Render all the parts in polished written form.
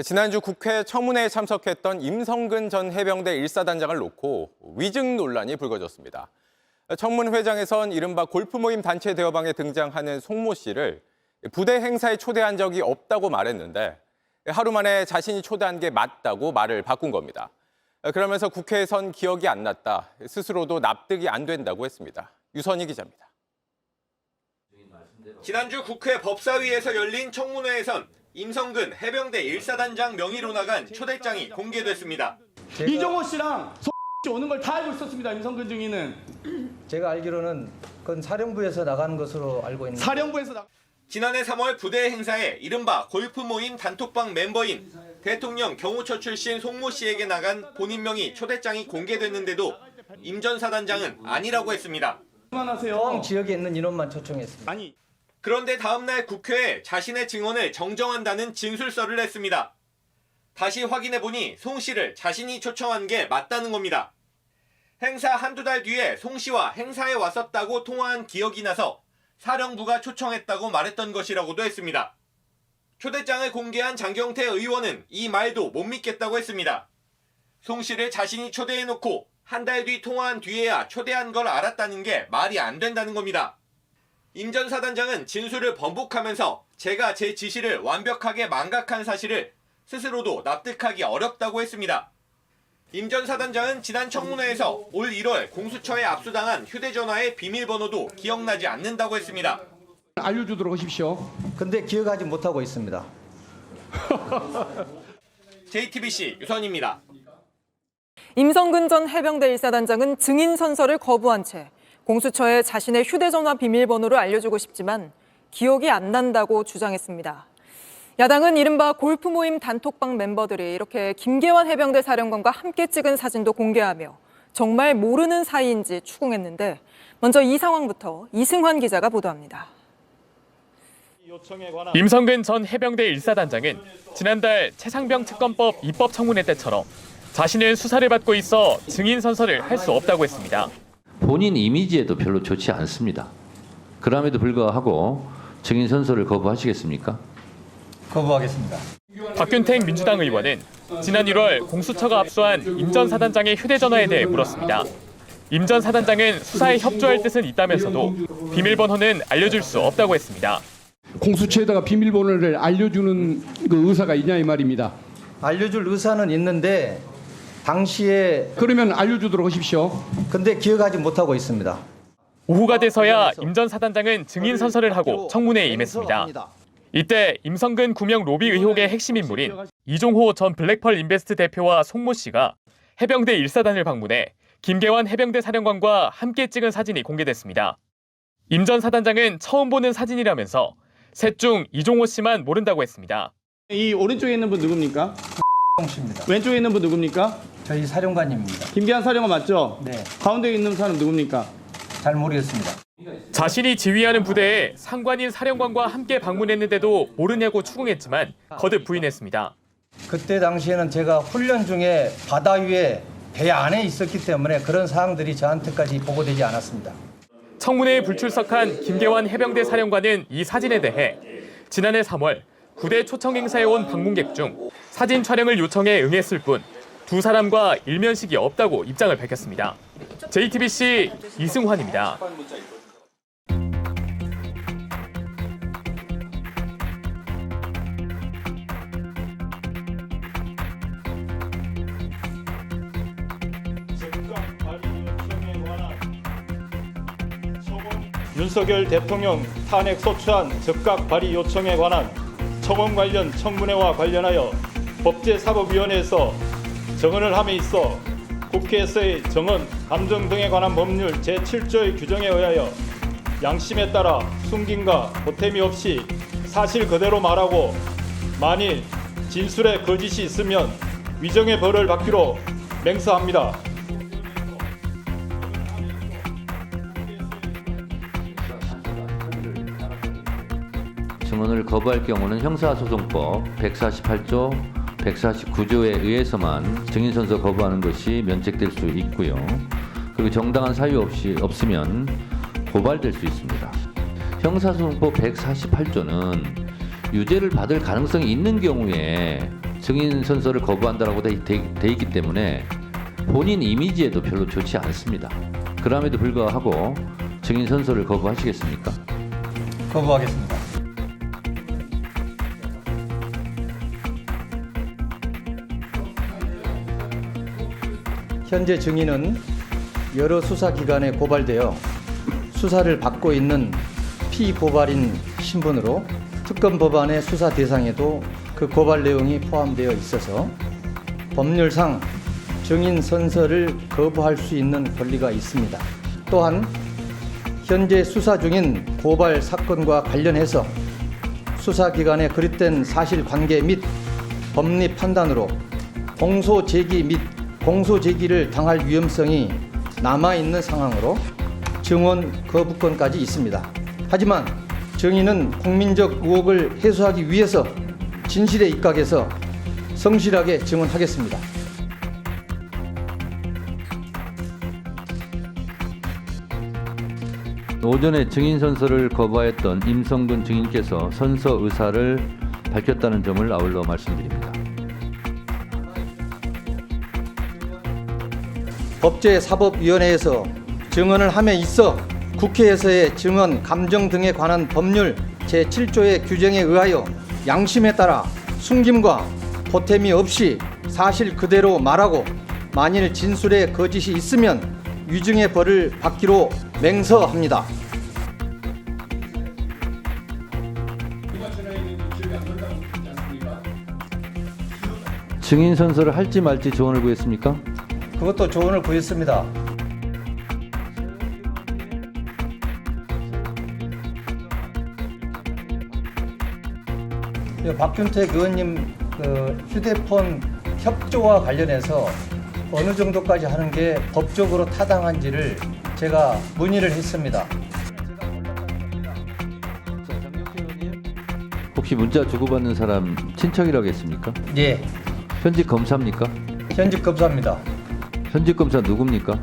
지난주 국회 청문회에 참석했던 임성근 전 해병대 1사단장을 놓고 위증 논란이 불거졌습니다. 청문회장에선 이른바 골프 모임 단체 대화방에 등장하는 송모 씨를 부대 행사에 초대한 적이 없다고 말했는데 하루 만에 자신이 초대한 게 맞다고 말을 바꾼 겁니다. 그러면서 국회에선 기억이 안 났다, 스스로도 납득이 안 된다고 했습니다. 유선희 기자입니다. 지난주 국회 법사위에서 열린 청문회에선 임성근 해병대 1사단장 명의로 나간 초대장이 공개됐습니다. 이종호 씨랑 씨 오는 걸 다 알고 있었습니다. 임성근 중위는. 제가 알기로는 그건 사령부에서 나가는 것으로 알고 있는데. 사령부에서 지난해 3월 부대 행사에 이른바 골프 모임 단톡방 멤버인 대통령 경호처 출신 송모 씨에게 나간 본인 명의 초대장이 공개됐는데도 임 전 사단장은 아니라고 했습니다. 그만하세요. 지역에 있는 인원만 초청했습니다. 아니. 그런데 다음 날 국회에 자신의 증언을 정정한다는 진술서를 냈습니다. 다시 확인해보니 송 씨를 자신이 초청한 게 맞다는 겁니다. 행사 한두 달 뒤에 송 씨와 행사에 왔었다고 통화한 기억이 나서 사령부가 초청했다고 말했던 것이라고도 했습니다. 초대장을 공개한 장경태 의원은 이 말도 못 믿겠다고 했습니다. 송 씨를 자신이 초대해놓고 한 달 뒤 통화한 뒤에야 초대한 걸 알았다는 게 말이 안 된다는 겁니다. 임 전 사단장은 진술을 번복하면서 제가 제 지시를 완벽하게 망각한 사실을 스스로도 납득하기 어렵다고 했습니다. 임 전 사단장은 지난 청문회에서 올 1월 공수처에 압수당한 휴대전화의 비밀번호도 기억나지 않는다고 했습니다. 알려주도록 하십시오. 근데 기억하지 못하고 있습니다. JTBC 유선입니다. 임성근 전 해병대 1사단장은 증인 선서를 거부한 채 공수처에 자신의 휴대전화 비밀번호를 알려주고 싶지만 기억이 안 난다고 주장했습니다. 야당은 이른바 골프 모임 단톡방 멤버들이 이렇게 김계환 해병대 사령관과 함께 찍은 사진도 공개하며 정말 모르는 사이인지 추궁했는데 먼저 이 상황부터 이승환 기자가 보도합니다. 임성근 전 해병대 1사단장은 지난달 최상병 특검법 입법 청문회 때처럼 자신은 수사를 받고 있어 증인 선서를 할 수 없다고 했습니다. 본인 이미지에도 별로 좋지 않습니다. 그럼에도 불구하고 증인 선서를 거부하시겠습니까? 거부하겠습니다. 박균택 민주당 의원은 지난 1월 공수처가 압수한 임 전 사단장의 휴대전화에 대해 물었습니다. 임 전 사단장은 수사에 협조할 뜻은 있다면서도 비밀번호는 알려줄 수 없다고 했습니다. 공수처에다가 비밀번호를 알려주는 그 의사가 있냐 이 말입니다. 알려줄 의사는 있는데 당시에 그러면 알려주도록 하십시오. 근데 기억하지 못하고 있습니다. 오후가 돼서야 임 전 사단장은 증인 선서를 하고 청문회에 임했습니다. 이때 임성근 구명 로비 의혹의 핵심 인물인 이종호 전 블랙펄 인베스트 대표와 송모 씨가 해병대 1사단을 방문해 김계환 해병대 사령관과 함께 찍은 사진이 공개됐습니다. 임 전 사단장은 처음 보는 사진이라면서 셋 중 이종호 씨만 모른다고 했습니다. 이 오른쪽에 있는 분 누굽니까? 씨입니다. 왼쪽에 있는 분 누굽니까? 저희 사령관님입니다. 김계환 사령관 맞죠? 네. 가운데 있는 사람 누굽니까? 잘 모르겠습니다. 자신이 지휘하는 부대에 상관인 사령관과 함께 방문했는데도 모르냐고 추궁했지만 거듭 부인했습니다. 그때 당시에는 제가 훈련 중에 바다 위에 배 안에 있었기 때문에 그런 사항들이 저한테까지 보고되지 않았습니다. 청문회에 불출석한 김계환 해병대 사령관은 이 사진에 대해 지난해 3월 부대 초청 행사에 온 방문객 중 사진 촬영을 요청해 응했을 뿐 두 사람과 일면식이 없다고 입장을 밝혔습니다. JTBC 이승환입니다. 윤석열 대통령 탄핵 소추안 즉각 발의 요청에 관한 청원 관련 청문회와 관련하여 법제사법위원회에서 정언을 함에 있어 국회에서의 정언, 감정 등에 관한 법률 제7조의 규정에 의하여 양심에 따라 숨김과 보탬이 없이 사실 그대로 말하고 만일 진술에 거짓이 있으면 위정의 벌을 받기로 맹세합니다. 증언을 거부할 경우는 형사소송법 148조 149조에 의해서만 증인선서 거부하는 것이 면책될 수 있고요. 그리고 정당한 사유 없으면 고발될 수 있습니다. 형사소송법 148조는 유죄를 받을 가능성이 있는 경우에 증인 선서를 거부한다라고 돼 있기 때문에 본인 이미지에도 별로 좋지 않습니다. 그럼에도 불구하고 증인 선서를 거부하시겠습니까? 거부하겠습니다. 현재 증인은 여러 수사기관에 고발되어 수사를 받고 있는 피고발인 신분으로 특검 법안의 수사 대상에도 그 고발 내용이 포함되어 있어서 법률상 증인 선서를 거부할 수 있는 권리가 있습니다. 또한 현재 수사 중인 고발 사건과 관련해서 수사기관에 그릇된 사실관계 및 법리 판단으로 공소 제기 및 공소 제기를 당할 위험성이 남아있는 상황으로 증언 거부권까지 있습니다. 하지만 증인은 국민적 의혹을 해소하기 위해서 진실에 입각해서 성실하게 증언하겠습니다. 오전에 증인 선서를 거부하였던 임성근 증인께서 선서 의사를 밝혔다는 점을 아울러 말씀드립니다. 법제사법위원회에서 증언을 함에 있어 국회에서의 증언, 감정 등에 관한 법률 제7조의 규정에 의하여 양심에 따라 숨김과 보탬이 없이 사실 그대로 말하고 만일 진술에 거짓이 있으면 위증의 벌을 받기로 맹서합니다. 증인 선서를 할지 말지 조언을 구했습니까? 그것도 조언을 구했습니다. 박균택 의원님 그 휴대폰 협조와 관련해서 어느 정도까지 하는 게 법적으로 타당한지를 제가 문의를 했습니다. 혹시 문자 주고받는 사람 친척이라고 했습니까? 예, 현직 검사입니까? 현직 검사입니다. 현직 검사 누굽니까?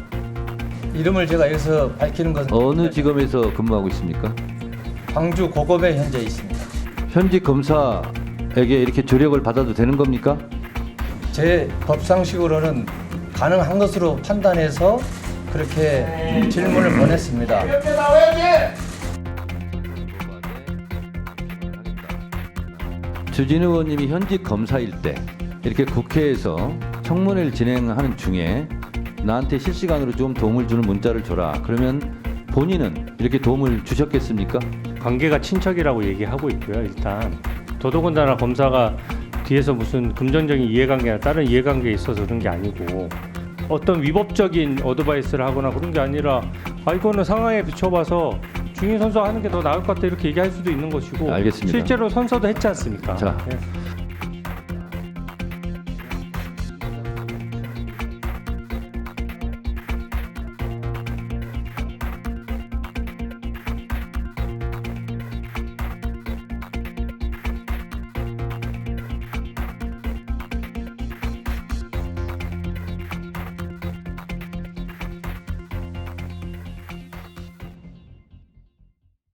이름을 제가 여기서 밝히는 것은 어느 지검에서 근무하고 있습니까? 광주 고검에 현재 있습니다. 현직 검사에게 이렇게 조력을 받아도 되는 겁니까? 제 법상식으로는 가능한 것으로 판단해서 그렇게 질문을 보냈습니다. 주진우 의원님이 현직 검사일 때 이렇게 국회에서 청문회를 진행하는 중에 나한테 실시간으로 좀 도움을 주는 문자를 줘라. 그러면 본인은 이렇게 도움을 주셨겠습니까? 관계가 친척이라고 얘기하고 있고요. 일단 더더군다나 검사가 뒤에서 무슨 금전적인 이해관계나 다른 이해관계에 있어서 그런 게 아니고 어떤 위법적인 어드바이스를 하거나 그런 게 아니라 이거는 상황에 비춰봐서 증인 선서하는 게 더 나을 것 같다 이렇게 얘기할 수도 있는 것이고 알겠습니다. 실제로 선서도 했지 않습니까? 자, 네.